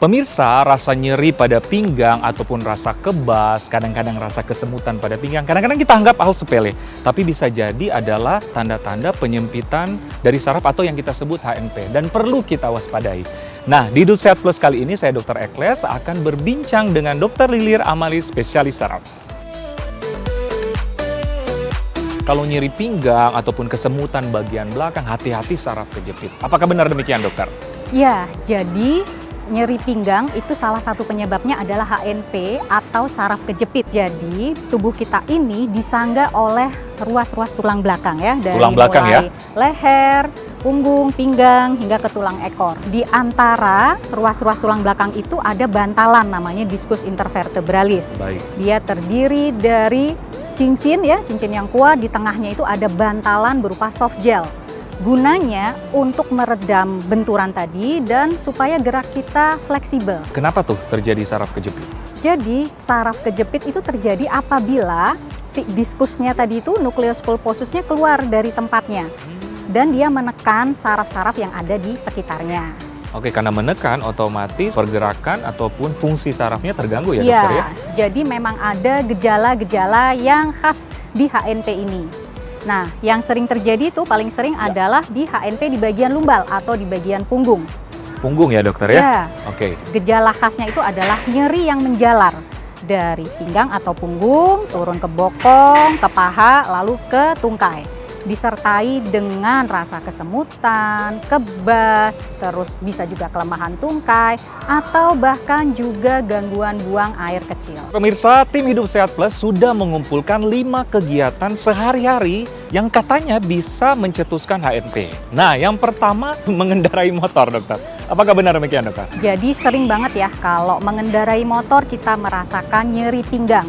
Pemirsa, rasa nyeri pada pinggang ataupun rasa kebas, kadang-kadang rasa kesemutan pada pinggang, kadang-kadang kita anggap hal sepele. Tapi bisa jadi adalah tanda-tanda penyempitan dari saraf atau yang kita sebut HNP. Dan perlu kita waspadai. Nah, di Hidup Sehat Plus kali ini saya Dr. Ekles akan berbincang dengan Dr. Lilir Amali, spesialis saraf. Kalau nyeri pinggang ataupun kesemutan bagian belakang, hati-hati saraf kejepit. Apakah benar demikian, dokter? Ya, jadi nyeri pinggang itu salah satu penyebabnya adalah HNP atau saraf kejepit. Jadi tubuh kita ini disangga oleh ruas-ruas tulang belakang ya, dari tulang belakang mulai ya? Leher, punggung, pinggang hingga ke tulang ekor. Di antara ruas-ruas tulang belakang itu ada bantalan namanya diskus intervertebralis. Baik. Dia terdiri dari cincin ya, cincin yang kuat, di tengahnya itu ada bantalan berupa soft gel. Gunanya untuk meredam benturan tadi dan supaya gerak kita fleksibel. Kenapa tuh terjadi saraf kejepit? Jadi saraf kejepit itu terjadi apabila si diskusnya tadi itu, nukleus pulposusnya keluar dari tempatnya. Dan dia menekan saraf-saraf yang ada di sekitarnya. Oke, karena menekan otomatis pergerakan ataupun fungsi sarafnya terganggu ya, Iya, dokter ya? jadi memang ada gejala-gejala yang khas di HNP ini. Nah, yang sering terjadi itu paling sering adalah di HNP di bagian lumbal atau di bagian punggung. Punggung ya, dokter ya? Ya. Oke. Gejala khasnya itu adalah nyeri yang menjalar dari pinggang atau punggung, turun ke bokong, ke paha, lalu ke tungkai. Disertai dengan rasa kesemutan, kebas, terus bisa juga kelemahan tungkai, atau bahkan juga gangguan buang air kecil. Pemirsa, tim Hidup Sehat Plus sudah mengumpulkan 5 kegiatan sehari-hari yang katanya bisa mencetuskan HNP. Nah, yang pertama mengendarai motor, dokter. Apakah benar demikian, dokter? Jadi sering banget ya kalau mengendarai motor kita merasakan nyeri pinggang.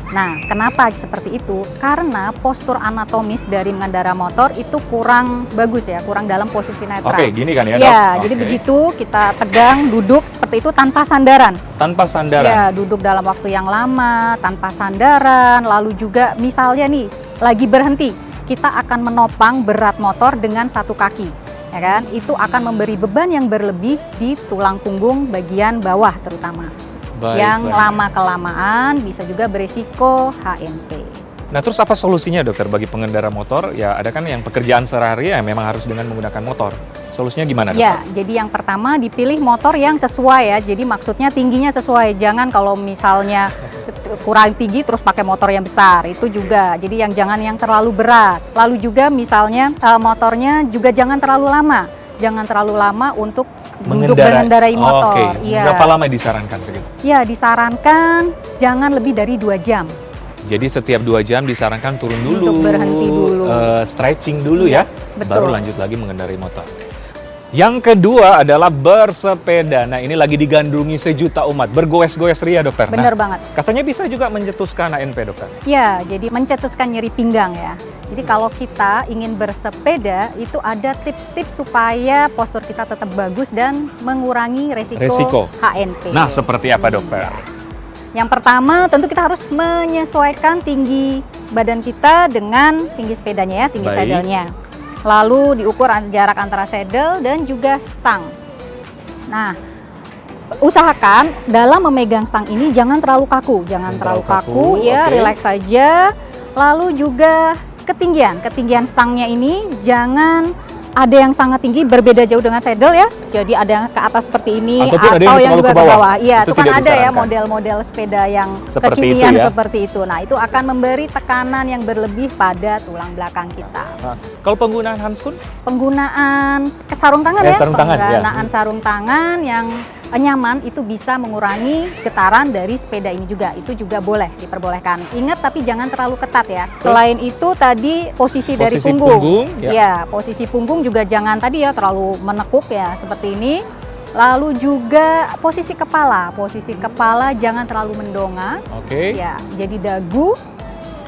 Nah, kenapa seperti itu? Karena postur anatomis dari mengendara motor itu kurang bagus ya, kurang dalam posisi netral. Oke, gini kan ya, Dok? Ya, Oke. jadi begitu kita tegang, duduk seperti itu tanpa sandaran. Tanpa sandaran? Ya, duduk dalam waktu yang lama, tanpa sandaran, lalu juga misalnya nih, lagi berhenti, kita akan menopang berat motor dengan satu kaki. Ya kan? Itu akan memberi beban yang berlebih di tulang punggung bagian bawah terutama. Yang lama-kelamaan bisa juga berisiko HNP. Nah, terus apa solusinya, dokter, bagi pengendara motor? Ya, ada kan yang pekerjaan sehari-hari ya memang harus dengan menggunakan motor. Solusinya gimana, dokter? Ya, jadi yang pertama dipilih motor yang sesuai ya. Jadi maksudnya tingginya sesuai. Jangan kalau misalnya kurang tinggi terus pakai motor yang besar. Itu juga. Jadi jangan yang terlalu berat. Lalu juga misalnya motornya juga jangan terlalu lama. Jangan terlalu lama untuk mengendarai motor. Oke. Ya. Berapa lama disarankan segitu? Ya, disarankan jangan lebih dari 2 jam. Jadi setiap 2 jam disarankan turun dulu, Untuk berhenti dulu. Stretching dulu Iya, ya, betul. baru lanjut lagi mengendarai motor. Yang kedua adalah bersepeda. Nah, ini lagi digandrungi sejuta umat, bergoes-goes ria, dokter. Benar Nah, banget. katanya bisa juga mencetuskan HNP, dokter. Ya, jadi mencetuskan nyeri pinggang ya. Jadi kalau kita ingin bersepeda, itu ada tips-tips supaya postur kita tetap bagus dan mengurangi resiko HNP. Nah, seperti apa, dokter? Yang pertama, tentu kita harus menyesuaikan tinggi badan kita dengan tinggi sepedanya ya, tinggi Baik. sadelnya. Lalu diukur jarak antara saddle dan juga stang. Nah, usahakan dalam memegang stang ini jangan terlalu kaku, jangan terlalu kaku ya, oke. relax saja. Lalu juga ketinggian stangnya ini jangan ada yang sangat tinggi berbeda jauh dengan saddle ya. Jadi ada yang ke atas seperti ini Ataupun ada atau yang yang terlalu juga ke ke bawah. bawah. Iya, Itu itu kan tidak ada ya disarankan. model-model sepeda yang Seperti kekinian itu ya. seperti itu. Nah, itu akan memberi tekanan yang berlebih pada tulang belakang kita. Nah, kalau penggunaan handskun? Penggunaan sarung tangan ya, sarung tangan, ya. penggunaan sarung tangan yang nyaman itu bisa mengurangi getaran dari sepeda ini juga. Itu juga boleh diperbolehkan. Ingat tapi jangan terlalu ketat ya. Selain itu tadi posisi dari punggung. Ya, posisi punggung juga jangan tadi ya terlalu menekuk ya seperti ini. Lalu juga posisi kepala. Posisi kepala jangan terlalu mendongak. Oke. Ya, jadi dagu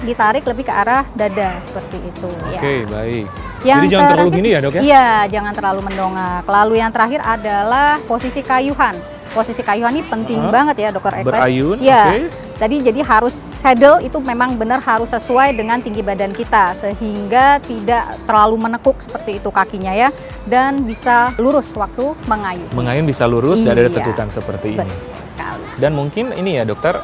ditarik lebih ke arah dada seperti itu. Oke, baik. Yang Jadi jangan terlalu gini ya, dok ya? Iya, jangan terlalu mendongak. Lalu yang terakhir adalah posisi kayuhan. Posisi kayuhan ini penting banget ya, Dokter Ekles. Berayun, Ya, oke. Tadi jadi harus saddle itu memang benar harus sesuai dengan tinggi badan kita sehingga tidak terlalu menekuk seperti itu kakinya ya, dan bisa lurus waktu mengayuh. Mengayun bisa lurus, dan ada Iya. tetukan seperti ini. Betul sekali. Dan mungkin ini ya dokter,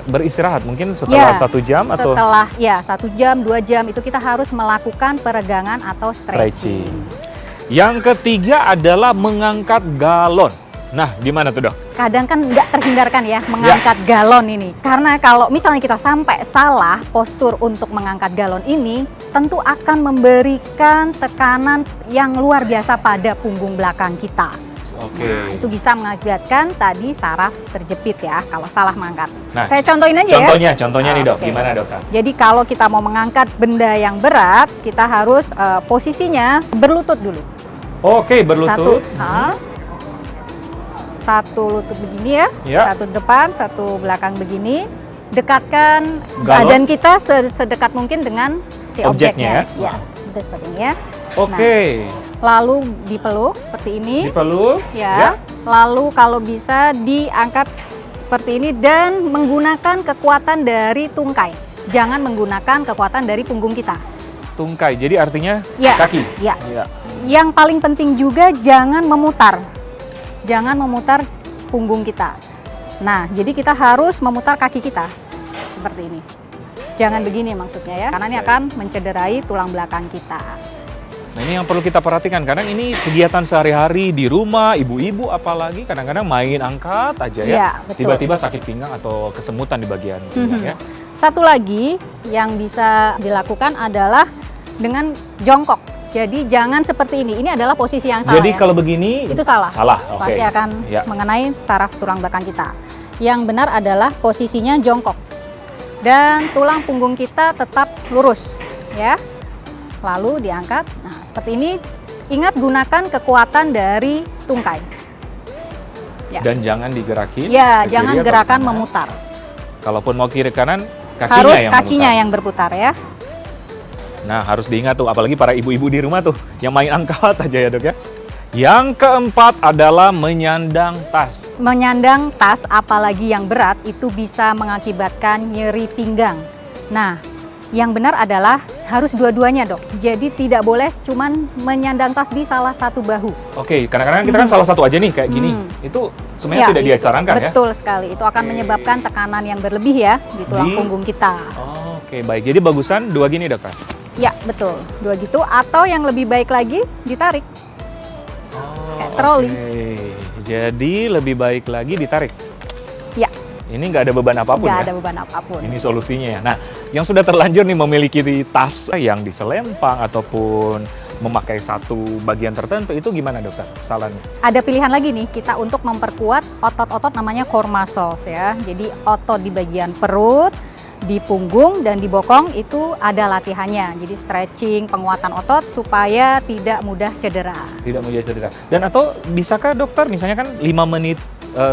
beristirahat mungkin setelah 1 jam atau setelah 1 jam 2 jam itu kita harus melakukan peregangan atau stretching. stretching. Yang ketiga adalah mengangkat galon. Nah, gimana tuh dok? Kadang kan nggak terhindarkan ya mengangkat galon ini. Karena kalau misalnya kita sampai salah postur untuk mengangkat galon ini, tentu akan memberikan tekanan yang luar biasa pada punggung belakang kita. Oke. Nah, itu bisa mengakibatkan tadi saraf terjepit ya kalau salah mengangkat. Nah, saya contohin aja ya. Contohnya nih dok, Oke. gimana dok? Jadi kalau kita mau mengangkat benda yang berat, kita harus posisinya berlutut dulu. Oke, berlutut. Satu lutut begini ya, Ya. satu depan, satu belakang begini. Dekatkan Galon. badan kita sedekat mungkin dengan si Objeknya objeknya. Ya, itu seperti ini ya. Oke. Lalu dipeluk seperti ini. Dipeluk. Ya. Lalu kalau bisa diangkat seperti ini dan menggunakan kekuatan dari tungkai. Jangan menggunakan kekuatan dari punggung kita. Tungkai. Jadi artinya Ya. kaki. Ya. Iya. Yang paling penting juga jangan memutar. Jangan memutar punggung kita. Nah, jadi kita harus memutar kaki kita seperti ini. Jangan begini maksudnya ya, karena ini akan mencederai tulang belakang kita. Nah, ini yang perlu kita perhatikan karena ini kegiatan sehari-hari di rumah, ibu-ibu apalagi kadang-kadang main angkat aja ya. Iya, betul. Tiba-tiba sakit pinggang atau kesemutan di bagian pinggang ya. Satu lagi yang bisa dilakukan adalah dengan jongkok. Jadi jangan seperti ini. Ini adalah posisi yang salah. Jadi ya. kalau begini Itu salah. Salah. Oke. Pasti akan Ya. mengenai saraf tulang belakang kita. Yang benar adalah posisinya jongkok. Dan tulang punggung kita tetap lurus, ya. Lalu diangkat. Nah, seperti ini. Ingat gunakan kekuatan dari tungkai. Ya. Dan jangan digerakin. Ya, ke kiri jangan atau gerakan kanan. memutar. Kalaupun mau kiri kanan, kakinya Harus yang kakinya memutar. yang berputar ya. Nah, harus diingat tuh, apalagi para ibu-ibu di rumah tuh, yang main angkat aja ya dok ya. Yang keempat adalah menyandang tas. Menyandang tas apalagi yang berat itu bisa mengakibatkan nyeri pinggang. Nah, yang benar adalah harus dua-duanya dok. Jadi tidak boleh cuman menyandang tas di salah satu bahu. Oke, kadang-kadang kita kan salah satu aja nih kayak gini. Itu sebenarnya tidak itu disarankan ya. betul sekali. Itu akan menyebabkan tekanan yang berlebih ya di tulang punggung kita. Oke, baik. Jadi bagusan dua gini dokter. Ya, betul. Dua gitu atau yang lebih baik lagi ditarik. Kayak troli. Oke. Jadi lebih baik lagi ditarik. Ya, Ini nggak ada beban apapun nggak ya. ada beban apapun. Ini solusinya ya. Nah, yang sudah terlanjur nih memiliki tas yang diselempang ataupun memakai satu bagian tertentu, itu gimana dokter sarannya? Ada pilihan lagi nih kita untuk memperkuat otot-otot namanya core muscles ya. Jadi otot di bagian perut, di punggung dan di bokong itu ada latihannya. Jadi stretching, penguatan otot supaya tidak mudah cedera. Tidak mau cedera. Dan atau bisakah dokter misalnya kan 5 menit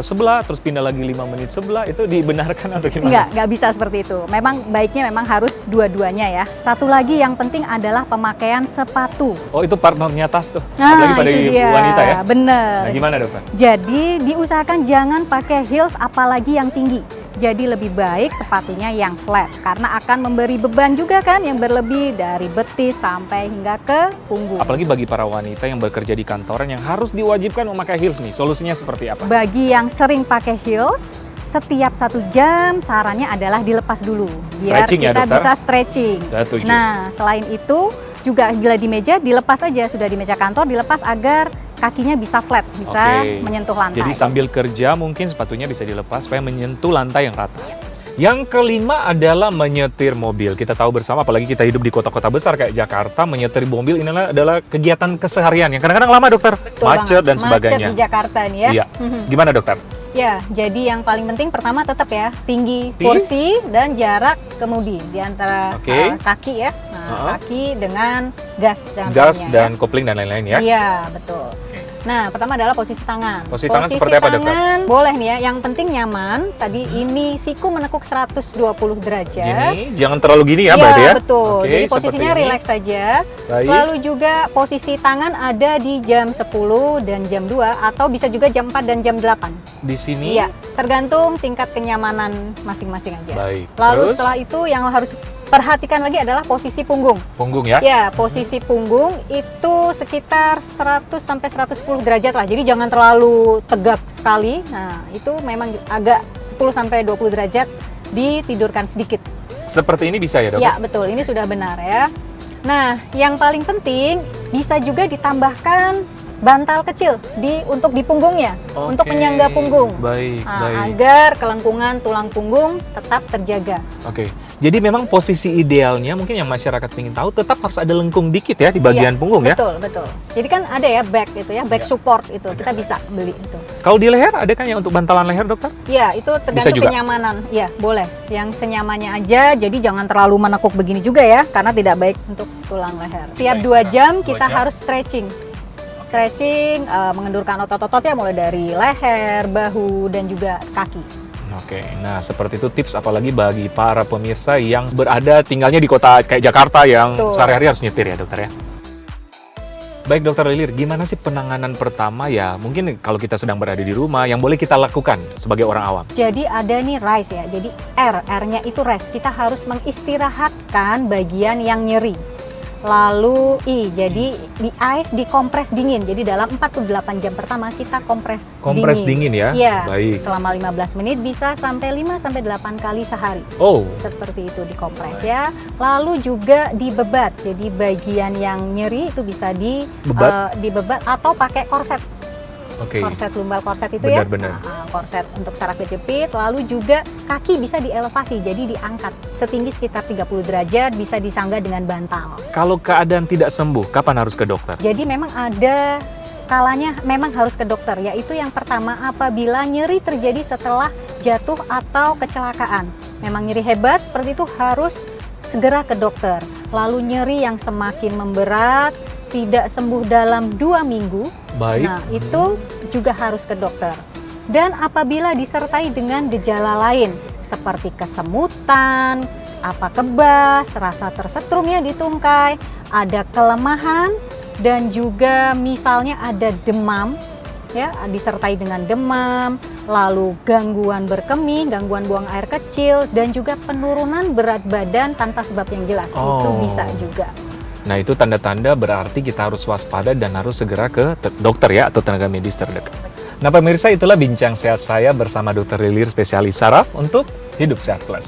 sebelah terus pindah lagi 5 menit sebelah, itu dibenarkan atau gimana? Nggak bisa seperti itu. Memang baiknya memang harus dua-duanya ya. Satu lagi yang penting adalah pemakaian sepatu. Oh, itu partnernya tas tuh. Nah, Apalagi pada itu dia. wanita ya. Bener. Nah, gimana dokter? Jadi diusahakan jangan pakai heels apalagi yang tinggi. Jadi lebih baik sepatunya yang flat karena akan memberi beban juga kan yang berlebih dari betis sampai hingga ke punggung. Apalagi bagi para wanita yang bekerja di kantoran yang harus diwajibkan memakai heels nih, solusinya seperti apa? Bagi yang sering pakai heels, setiap 1 jam sarannya adalah dilepas dulu biar Stretching ya, kita dokter? bisa stretching. Saya setuju. Nah, selain itu juga bila di meja dilepas aja, sudah di meja kantor dilepas agar kakinya bisa flat, bisa Oke. menyentuh lantai. Jadi sambil kerja mungkin sepatunya bisa dilepas supaya menyentuh lantai yang rata. Yang kelima adalah menyetir mobil. Kita tahu bersama, apalagi kita hidup di kota-kota besar kayak Jakarta, menyetir mobil ini adalah kegiatan keseharian yang kadang-kadang lama dokter, Betul macet banget. dan sebagainya. Macet di Jakarta nih ya. Iya. Gimana dokter? Ya, jadi yang paling penting pertama tetap ya tinggi kursi dan jarak kemudi di antara Oke. kaki ya. Nah, kaki dengan gas dan Gas remnya, dan kopling dan lain-lain ya. Iya, betul. Nah, pertama adalah posisi tangan. Posisi tangan seperti apa, dokter? tangan boleh nih ya, yang penting nyaman. Tadi ini siku menekuk 120 derajat. Gini, jangan terlalu gini ya Iya, berarti ya. betul. Oke, Jadi seperti posisinya ini. rileks saja. Baik. Lalu juga posisi tangan ada di jam 10 dan jam 2 atau bisa juga jam 4 dan jam 8. Di sini Iya. tergantung tingkat kenyamanan masing-masing aja. Baik. Lalu Terus? setelah itu yang harus perhatikan lagi adalah posisi punggung. Punggung ya? Ya, posisi punggung itu sekitar 100 sampai 110 derajat lah. Jadi jangan terlalu tegak sekali. Nah, itu memang agak 10 sampai 20 derajat ditidurkan sedikit. Seperti ini bisa ya, dokter? Ya, betul. Ini sudah benar ya. Nah, yang paling penting bisa juga ditambahkan bantal kecil untuk di punggungnya, untuk Oke, penyangga punggung. Baik, baik. Agar kelengkungan tulang punggung tetap terjaga. Oke. Jadi memang posisi idealnya mungkin yang masyarakat ingin tahu tetap harus ada lengkung dikit ya di bagian Iya, punggung ya. Betul, betul. Jadi kan ada ya back itu ya, back Iya. support itu. Kita bisa beli itu. Kalau di leher ada kan yang untuk bantalan leher, dokter? Ya, itu tergantung juga? kenyamanan. Ya, boleh. Yang senyamannya aja, jadi jangan terlalu menekuk begini juga ya, karena tidak baik untuk tulang leher. Tiap 2 jam kita harus stretching. Stretching, mengendurkan otot-ototnya mulai dari leher, bahu, dan juga kaki. Oke, nah seperti itu tips apalagi bagi para pemirsa yang berada tinggalnya di kota kayak Jakarta yang Betul. sehari-hari harus nyetir ya, dokter ya. Baik, dokter Lilir, gimana sih penanganan pertama ya? Mungkin kalau kita sedang berada di rumah yang boleh kita lakukan sebagai orang awam. Jadi ada nih rest ya, jadi R-nya itu rest. Kita harus mengistirahatkan bagian yang nyeri. Lalu jadi di ice, dikompres dingin. Jadi dalam 48 jam pertama kita kompres Dingin ya? Iya, Baik. selama 15 menit bisa sampai 5-8 kali sehari. Oh, Seperti itu dikompres ya. Lalu juga dibebat. Jadi bagian yang nyeri itu bisa dibebat atau pakai korset. oke. Korset lumbal korset itu Benar-benar. ya. Korset untuk saraf kejepit. Lalu juga kaki bisa dielevasi, jadi diangkat setinggi sekitar 30 derajat, bisa disanggah dengan bantal. Kalau keadaan tidak sembuh, kapan harus ke dokter? Jadi memang ada kalanya memang harus ke dokter, yaitu yang pertama apabila nyeri terjadi setelah jatuh atau kecelakaan. Memang nyeri hebat seperti itu harus segera ke dokter. Lalu nyeri yang semakin memberat, tidak sembuh dalam 2 minggu, Baik. nah itu juga harus ke dokter. Dan apabila disertai dengan gejala lain seperti kesemutan, kebas, rasa tersetrum ya di tungkai, ada kelemahan, dan juga misalnya ada demam, ya disertai dengan demam, lalu gangguan berkemih, gangguan buang air kecil, dan juga penurunan berat badan tanpa sebab yang jelas, itu bisa juga. Nah, itu tanda-tanda berarti kita harus waspada dan harus segera ke dokter ya atau tenaga medis terdekat. Nah, pemirsa, itulah bincang sehat saya bersama Dr. Lilir, spesialis saraf untuk Hidup Sehat Plus.